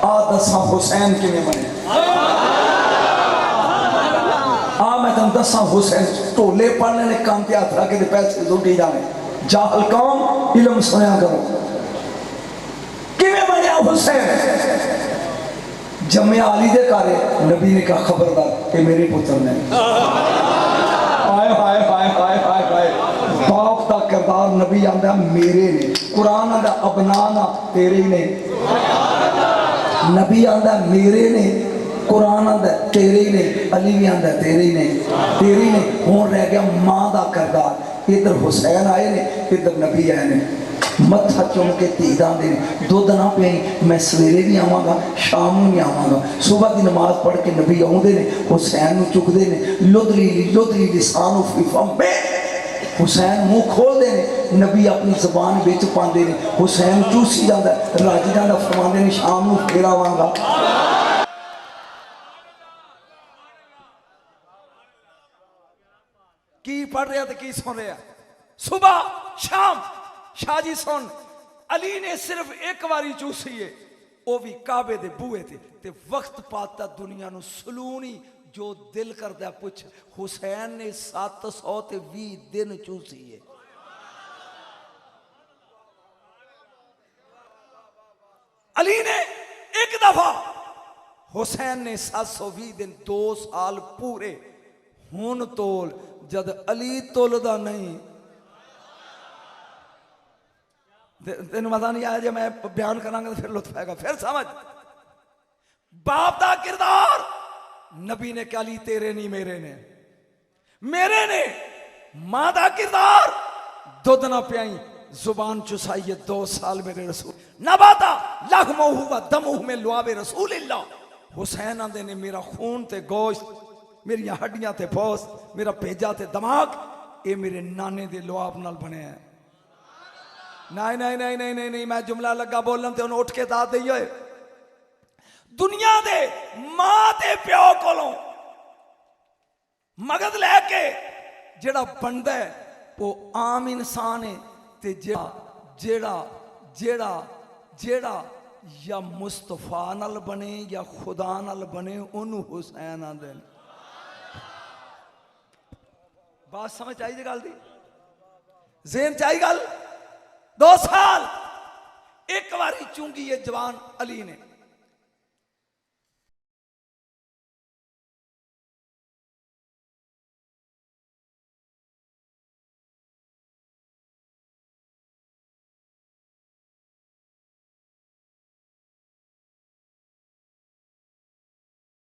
دساں حسین کیویں بنے، میں تم دساں حسین ٹولے پڑھنے نے کام تے ہاتھ رکھ کے پیسے لوٹی جانے، جاہل قوم علم سنیا کرو، کیویں بنیا حسین؟ جمع علی دے کارے نبی نے کہا خبردار کہ میرے پتر نے، ہائے ہائے ہائے ہائے ہائے ہائے، باپ دا کردار نبی آندہ میرے نے، قرآن آندہ ابنانا تیرے نے، نبی آندہ میرے نے، قرآن آندہ تیرے نے، علی بھی آندہ تیرے نے، تیرے نے، ہون رہ گیا ماں دا کردار، ادھر حسین آئے نے، ادھر نبی آئے نے، متھا چون کے تیدان دے دو دنہ پہ میں سویرے بھی آواں گا شام بھی آواں گا، صبح دی نماز پڑھ کے نبی آؤں دے نے، حسین نو چک دے نے، لدری لسانو فی فم بے، حسین منہ کھول دے نے، نبی اپنی زبان بیچ پاندے نے، حسین چوسی جاندہ راجی جاندہ فرماندے نے شام نو پھیرا آواں گا۔ کی پڑھ رہا تھا کی سن رہا؟ صبح شام شاہ جی سن، علی نے صرف ایک واری چوسی ہے، وہ بھی کعبے دے بوئے تھے، تے وقت پاتا دنیا نو سلونی جو دل کردہ پوچھ، حسین نے 720 دن چوسی ہے، علی نے ایک دفعہ، حسین نے 720 دن 2 سال پورے، ہون تول جد علی تولدہ نہیں، تینوں مزہ نہیں آیا جب میں بیان کروں گا تو پھر لطف آئے گا، پھر سمجھ، باپ دا کردار نبی نے کہا علی تیرے نہیں میرے نے، ماں دا کردار دودھ نہ پیائیں زبان چسائیے 2 سال میرے رسول نباتا لحمہ و دمہ میں لعاب رسول اللہ، حسین آندے نے میرا خون تے گوشت، میری ہڈیاں تے پوست، میرا پیجا تے دماغ، اے میرے نانے دے لعاب نال بنے ہیں۔ نہیں میں جملہ لگا بولن تے انہوں اٹھ کے داد دئی ہوئے، دنیا دے ماں تے پیو کولوں مگد لے کے جڑا بندہ ہے وہ عام انسان ہے، تے جڑا یا مصطفیٰ نال بنے یا خدا نال بنے انہوں حسین آندے۔ بات سمجھ آئی دی گل دی؟ ذہن چاہی گل؟ 2 سال ایک واری چونگی یہ جوان علی نے